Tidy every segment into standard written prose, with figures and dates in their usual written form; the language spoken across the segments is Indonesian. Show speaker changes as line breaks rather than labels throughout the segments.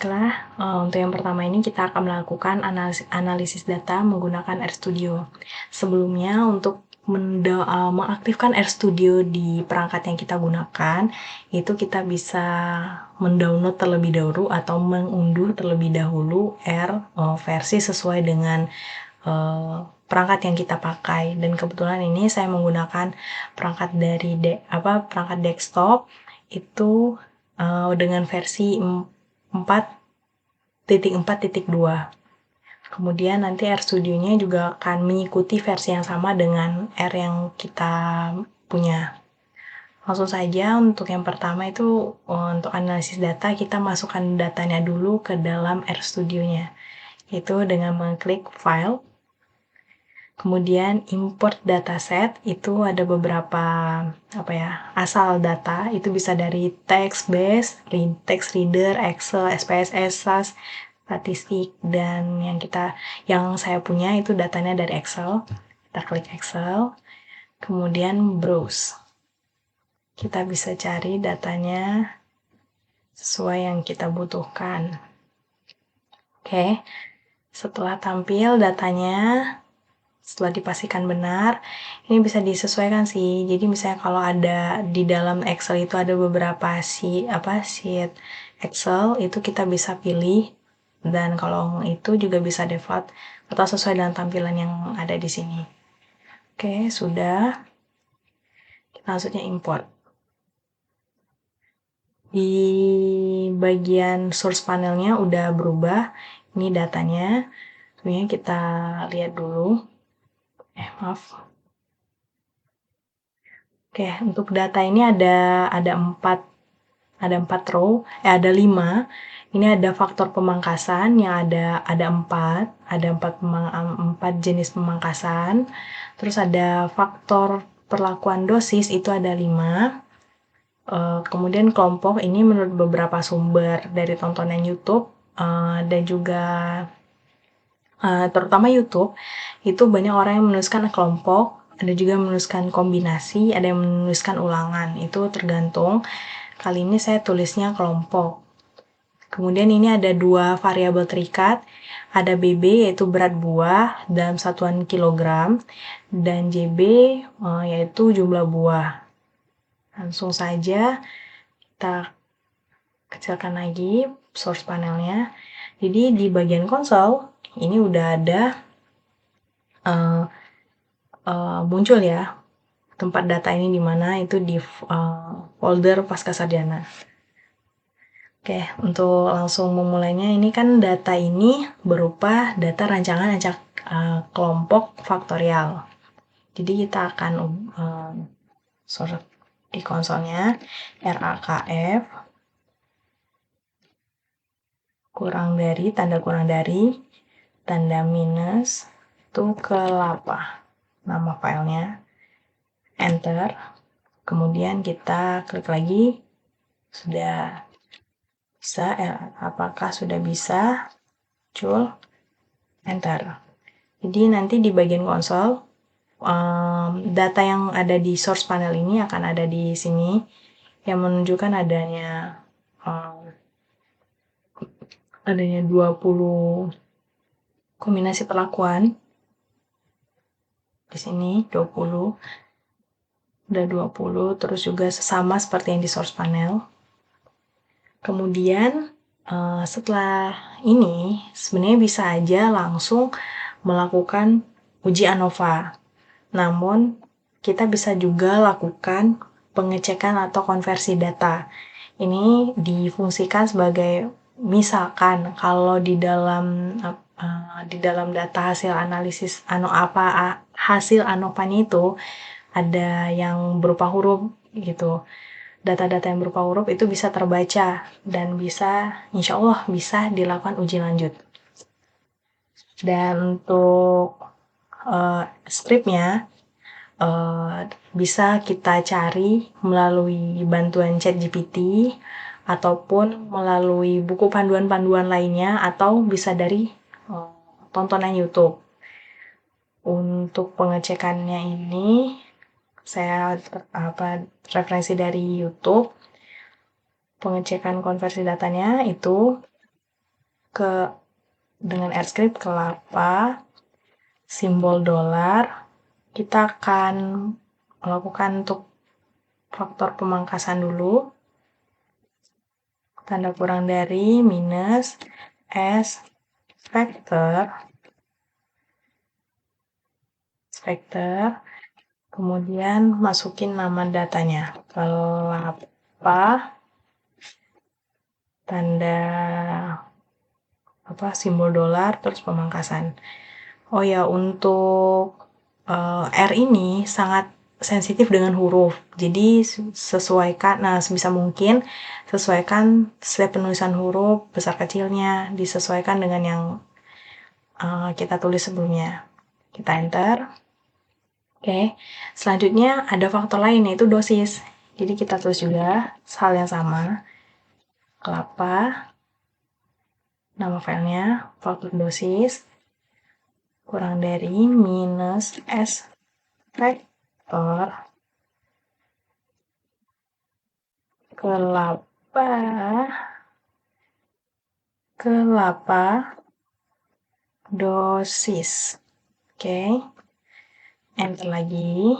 Baiklah, untuk yang pertama ini kita akan melakukan analisis data menggunakan RStudio. Sebelumnya, untuk mengaktifkan RStudio di perangkat yang kita gunakan, itu kita bisa mendownload terlebih dahulu atau mengunduh terlebih dahulu versi sesuai dengan perangkat yang kita pakai. Dan kebetulan ini saya menggunakan perangkat dari perangkat desktop itu dengan versi 4.4.2. Kemudian nanti RStudio-nya juga akan mengikuti versi yang sama dengan R yang kita punya. Langsung saja untuk yang pertama itu untuk analisis data, kita masukkan datanya dulu ke dalam RStudio-nya. Itu dengan mengklik File. Kemudian import dataset, itu ada beberapa asal data, itu bisa dari text base, text reader, Excel, SPSS, SAS, statistik, dan yang saya punya itu datanya dari Excel. Kita klik Excel, kemudian browse. Kita bisa cari datanya sesuai yang kita butuhkan. Oke, setelah tampil datanya, setelah dipastikan benar, ini bisa disesuaikan sih. Jadi misalnya kalau ada di dalam Excel itu ada beberapa sheet Excel, itu kita bisa pilih, dan kalau itu juga bisa default atau sesuai dengan tampilan yang ada di sini. Oke, sudah. Kita langsungnya import. Di bagian source panelnya udah berubah. Ini datanya. Sebenarnya kita lihat dulu. Maaf. Oke, untuk data ini ada 4 row, ada 5. Ini ada faktor pemangkasan yang ada 4 jenis pemangkasan. Terus ada faktor perlakuan dosis, itu ada 5. Kemudian kelompok ini menurut beberapa sumber dari tontonan YouTube dan juga terutama YouTube, itu banyak orang yang menuliskan kelompok, ada juga yang menuliskan kombinasi, ada yang menuliskan ulangan. Itu tergantung. Kali ini saya tulisnya kelompok. Kemudian ini ada 2 variabel terikat, ada BB yaitu berat buah dalam satuan kilogram, dan JB yaitu jumlah buah. Langsung saja kita kecilkan lagi source panelnya. Jadi di bagian konsol ini udah ada muncul ya tempat data ini di mana, itu di folder Pascasarjana. Oke, untuk langsung memulainya, ini kan data ini berupa data rancangan acak kelompok faktorial. Jadi kita akan sort di konsolnya RAKF tanda kurang dari tanda minus itu ke lapa nama filenya, enter. Kemudian kita klik lagi, sudah bisa, apakah sudah bisa, muncul, enter. Jadi nanti di bagian konsol, data yang ada di source panel ini akan ada di sini, yang menunjukkan adanya 20 kombinasi perlakuan. Di sini 20, udah 20, terus juga sama seperti yang di source panel. Kemudian setelah ini sebenarnya bisa aja langsung melakukan uji ANOVA. Namun kita bisa juga lakukan pengecekan atau konversi data. Ini difungsikan sebagai, misalkan kalau di dalam data hasil analisis hasil ANOVA-nya itu ada yang berupa huruf gitu. Data-data yang berupa huruf itu bisa terbaca dan insya Allah bisa dilakukan uji lanjut. Dan untuk skripnya bisa kita cari melalui bantuan ChatGPT ataupun melalui buku panduan-panduan lainnya, atau bisa dari tontonan YouTube. Untuk pengecekannya ini saya referensi dari YouTube. Pengecekan konversi datanya itu dengan R script kelapa, simbol dolar, kita akan melakukan untuk faktor pemangkasan dulu. Tanda kurang dari minus S vector, kemudian masukin nama datanya, kelapa, tanda simbol dolar, terus pemangkasan. Oh ya, untuk R ini sangat sensitif dengan huruf, jadi sebisa mungkin sesuaikan setiap penulisan huruf besar kecilnya, disesuaikan dengan yang kita tulis sebelumnya. Kita enter. Oke, selanjutnya ada faktor lain yaitu dosis. Jadi kita tulis juga hal yang sama, kelapa, nama filenya, faktor dosis, kurang dari minus S vector kelapa dosis. Oke, enter lagi.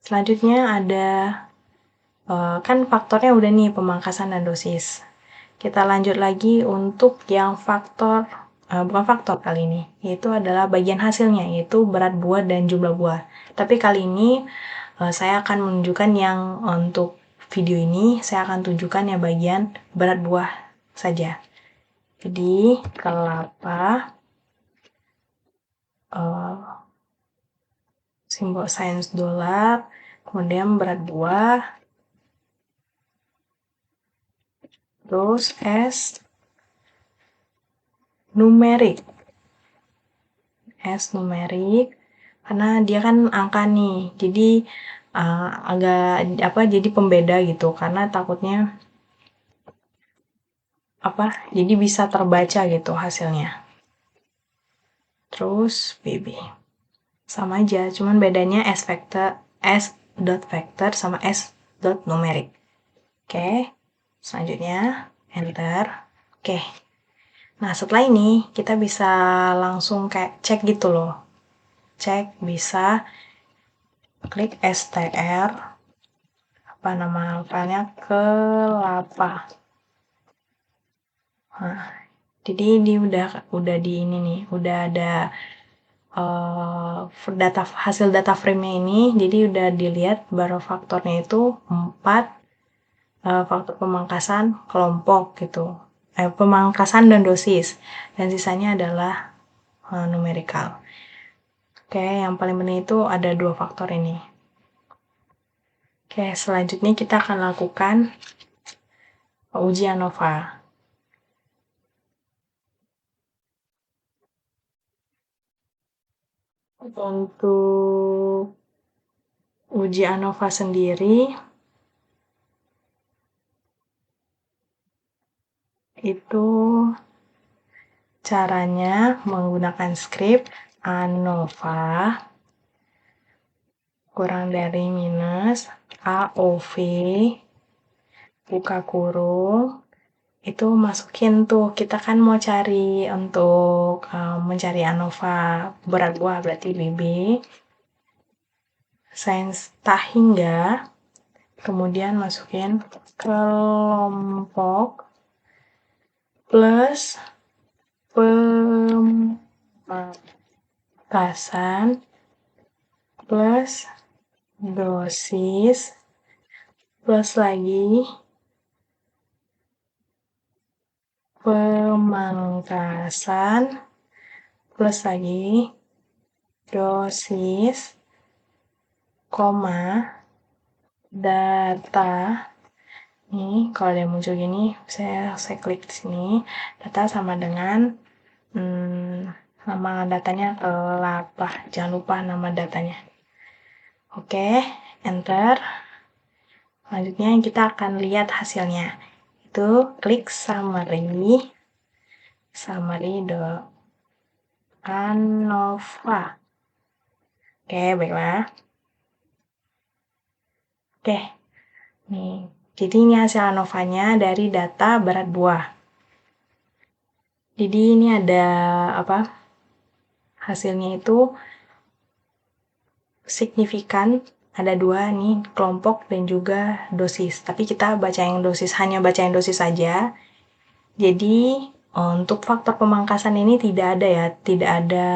Selanjutnya ada kan faktornya udah nih, pemangkasan dan dosis. Kita lanjut lagi untuk yang faktor, bukan faktor kali ini, yaitu adalah bagian hasilnya, yaitu berat buah dan jumlah buah. Tapi kali ini saya akan menunjukkan yang untuk video ini, saya akan tunjukkan yang bagian berat buah saja. Jadi kelapa, simbol sains dolar, kemudian berat buah, terus S numerik, karena dia kan angka nih, jadi agak jadi pembeda gitu, karena takutnya jadi bisa terbaca gitu hasilnya. Terus BB sama aja, cuman bedanya S dot vector sama S dot numerik. Oke, selanjutnya enter. Oke, nah setelah ini kita bisa langsung kayak cek gitu loh, bisa klik str, nama filenya kelapa. Nah, jadi ini udah di ini nih, udah ada hasil data frame-nya ini, jadi udah dilihat bahwa faktornya itu 4 faktor pemangkasan kelompok gitu, pemangkasan dan dosis, dan sisanya adalah numerical. Oke, yang paling penting itu ada 2 faktor ini. Oke, selanjutnya kita akan lakukan uji ANOVA. Untuk uji ANOVA sendiri itu caranya menggunakan script ANOVA kurang dari minus AOV buka kurung, itu masukin tuh, kita kan mau cari untuk mencari ANOVA berat buah, berarti BB, sains tak hingga, kemudian masukin kelompok plus pemangkasan plus dosis plus lagi pemangkasan plus lagi dosis, koma, data. Nih, kalau ada yang muncul gini, saya klik di sini, data sama dengan nama datanya kelapa. Jangan lupa nama datanya. Oke, enter. Selanjutnya kita akan lihat hasilnya. Itu klik summary ANOVA. Oke, baiklah. Oke, nih. Jadi ini hasil ANOVA-nya dari data berat buah. Jadi ini ada hasilnya itu signifikan, ada 2 nih, kelompok dan juga dosis. Tapi kita hanya baca yang dosis saja. Jadi untuk faktor pemangkasan ini tidak ada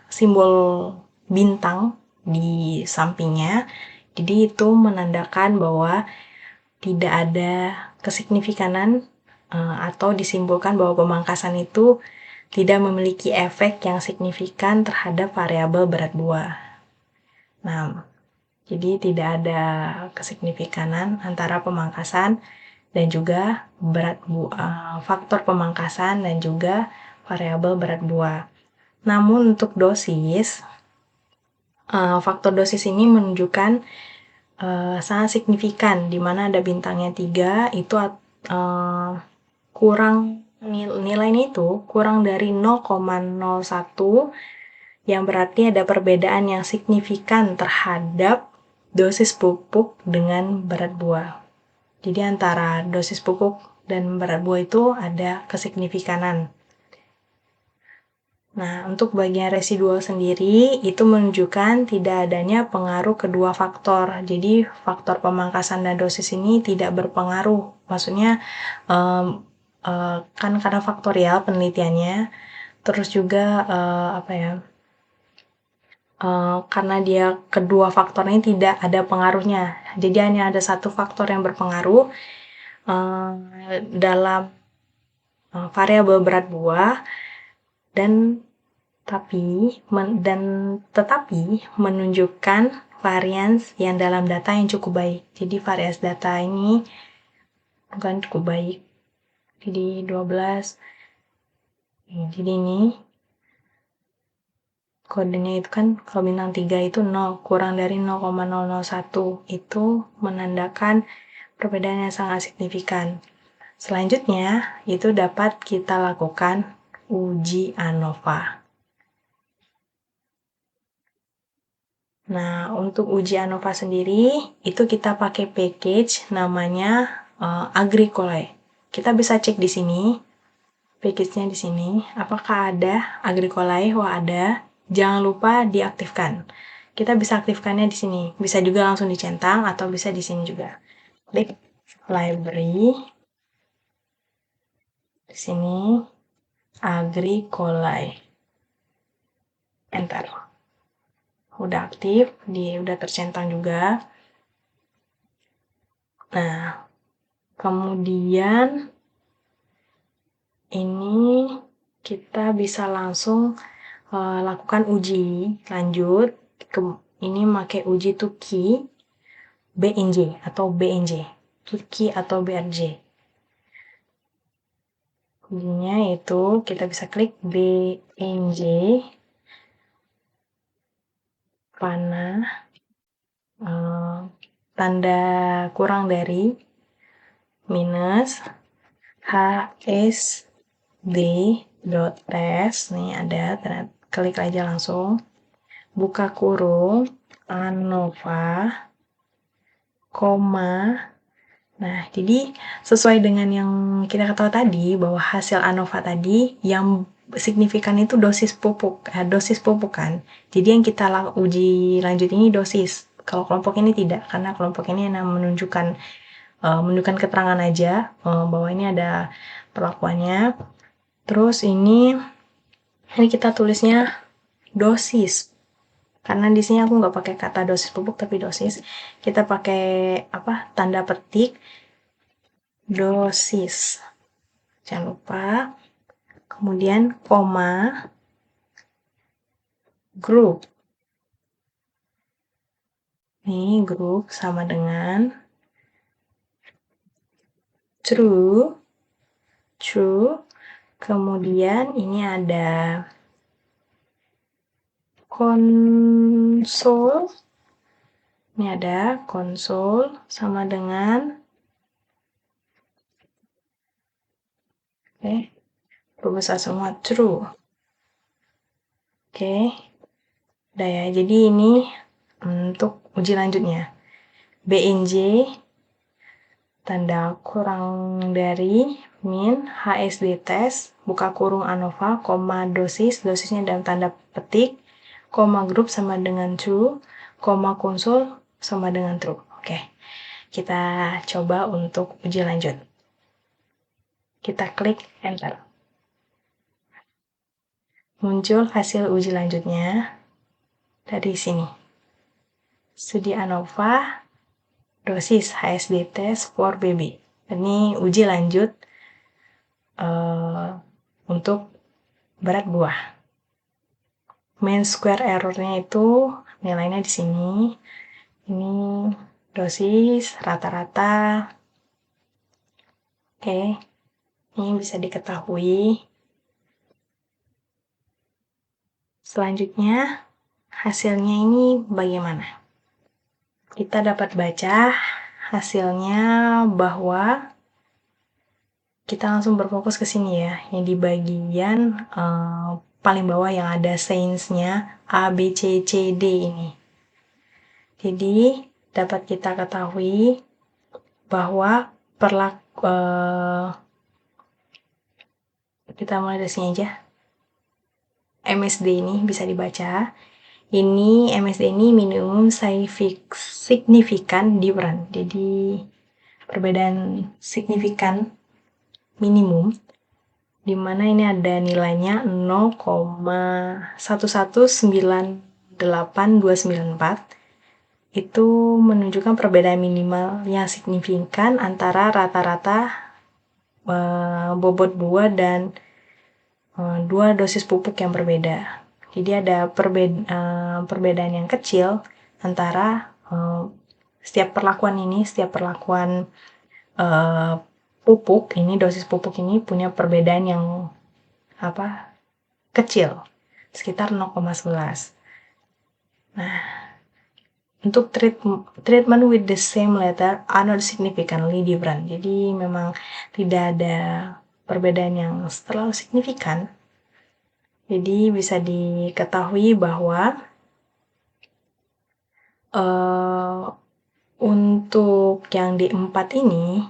simbol bintang di sampingnya. Jadi itu menandakan bahwa tidak ada kesigifikanan atau disimbolkan bahwa pemangkasan itu tidak memiliki efek yang signifikan terhadap variabel berat buah. Nah, jadi tidak ada kesignifikanan antara pemangkasan dan juga faktor pemangkasan dan juga variabel berat buah. Namun untuk dosis, faktor dosis ini menunjukkan sangat signifikan, di mana ada bintangnya 3, itu nilainya itu kurang dari 0,01, yang berarti ada perbedaan yang signifikan terhadap dosis pupuk dengan berat buah. Jadi antara dosis pupuk dan berat buah itu ada kesignifikanan. Nah, untuk bagian residual sendiri, itu menunjukkan tidak adanya pengaruh kedua faktor. Jadi, faktor pemangkasan dan dosis ini tidak berpengaruh. Maksudnya, kan karena faktorial penelitiannya, terus juga karena dia kedua faktornya tidak ada pengaruhnya. Jadi hanya ada satu faktor yang berpengaruh dalam variabel berat buah, dan tetapi menunjukkan varians yang dalam data yang cukup baik. Jadi varians data ini bukan cukup baik. Jadi 12. Jadi ini kodenya itu kan kalau bintang 3 itu 0, kurang dari 0,001. Itu menandakan perbedaan yang sangat signifikan. Selanjutnya, itu dapat kita lakukan uji ANOVA. Nah, untuk uji ANOVA sendiri, itu kita pakai package namanya Agricola. Kita bisa cek di sini, package-nya di sini, apakah ada Agricola? Wah, ada. Jangan lupa diaktifkan. Kita bisa aktifkannya di sini. Bisa juga langsung dicentang atau bisa di sini juga. Klik library. Di sini Agricola. Enter. Udah aktif, udah tercentang juga. Nah, kemudian ini kita bisa langsung lakukan uji lanjut. Ini pakai uji Tukey BNJ atau BNJ. Tukey atau BRJ. Ujinya itu kita bisa klik BNJ panah tanda kurang dari minus hsd.test. Nih ada, klik aja langsung, buka kurung ANOVA, koma. Nah, jadi sesuai dengan yang kita ketahui tadi, bahwa hasil ANOVA tadi yang signifikan itu dosis pupuk kan. Jadi yang kita uji lanjut ini dosis. Kalau kelompok ini tidak, karena kelompok ini menunjukkan keterangan aja bahwa ini ada perlakuannya. Terus ini kita tulisnya dosis. Karena di sini aku nggak pakai kata dosis pupuk tapi dosis. Kita pakai tanda petik dosis. Jangan lupa. Kemudian koma grup. Ini grup sama dengan true. Kemudian ini ada konsol. Ini ada konsol sama dengan berbesar semua true. Udah ya. Jadi ini untuk uji lanjutnya. BNJ tanda kurang dari min HSD test, buka kurung ANOVA, koma dosisnya dalam tanda petik, koma grup sama dengan true, koma konsul sama dengan true. Oke, kita coba untuk uji lanjut. Kita klik enter. Muncul hasil uji lanjutnya dari sini. Studi ANOVA, dosis HSD test for baby. Ini uji lanjut untuk berat buah. Mean square error-nya itu nilainya di sini. Ini dosis rata-rata. Oke, ini bisa diketahui. Selanjutnya, hasilnya ini bagaimana? Kita dapat baca hasilnya bahwa kita langsung berfokus ke sini ya, yang di bagian paling bawah yang ada signs-nya A, B, C, C, D ini. Jadi, dapat kita ketahui bahwa kita mulai dari sini aja. MSD ini bisa dibaca. Ini MSD ini minimum signifikan difference. Jadi, perbedaan signifikan minimum, di mana ini ada nilainya 0,1198294. Itu menunjukkan perbedaan minimal yang signifikan antara rata-rata bobot buah dan dua dosis pupuk yang berbeda. Jadi ada perbedaan yang kecil antara setiap perlakuan pupuk ini, dosis pupuk ini punya perbedaan yang kecil, sekitar 0,11. Nah, untuk treatment with the same letter are not significantly different. Jadi memang tidak ada perbedaan yang terlalu signifikan. Jadi bisa diketahui bahwa untuk yang D4 ini,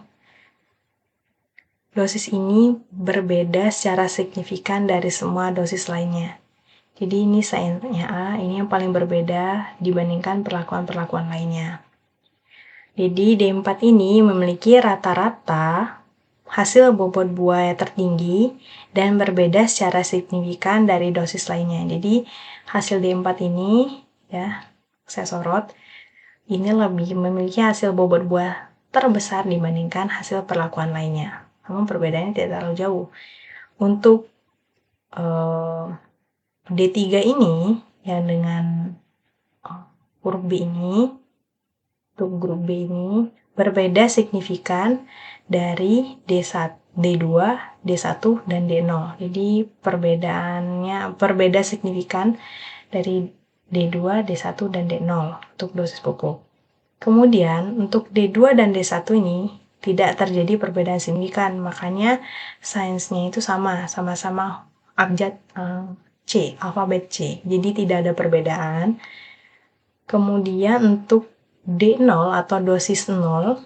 dosis ini berbeda secara signifikan dari semua dosis lainnya. Jadi ini sainsnya A, ini yang paling berbeda dibandingkan perlakuan-perlakuan lainnya. Jadi D4 ini memiliki rata-rata hasil bobot buah yang tertinggi dan berbeda secara signifikan dari dosis lainnya. Jadi hasil D4 ini, ya, saya sorot, ini lebih memiliki hasil bobot buah terbesar dibandingkan hasil perlakuan lainnya. Namun perbedaannya tidak terlalu jauh. Untuk D3 ini yang dengan huruf B ini, untuk grup B ini berbeda signifikan dari D1, D2, D1, dan D0. Jadi berbeda signifikan dari D2, D1, dan D0 untuk dosis pupuk. Kemudian untuk D2 dan D1 ini tidak terjadi perbedaan signifikan, makanya sainsnya itu sama-sama abjad C, alfabet C. Jadi tidak ada perbedaan. Kemudian untuk D0 atau dosis 0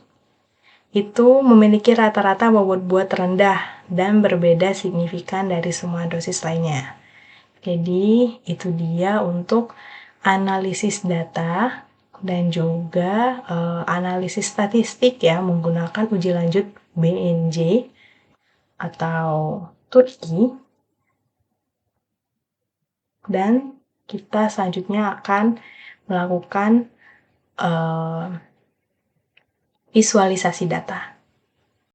itu memiliki rata-rata bobot buah terendah dan berbeda signifikan dari semua dosis lainnya. Jadi itu dia untuk analisis data dan juga analisis statistik ya, menggunakan uji lanjut BNJ atau Turki. Dan kita selanjutnya akan melakukan visualisasi data.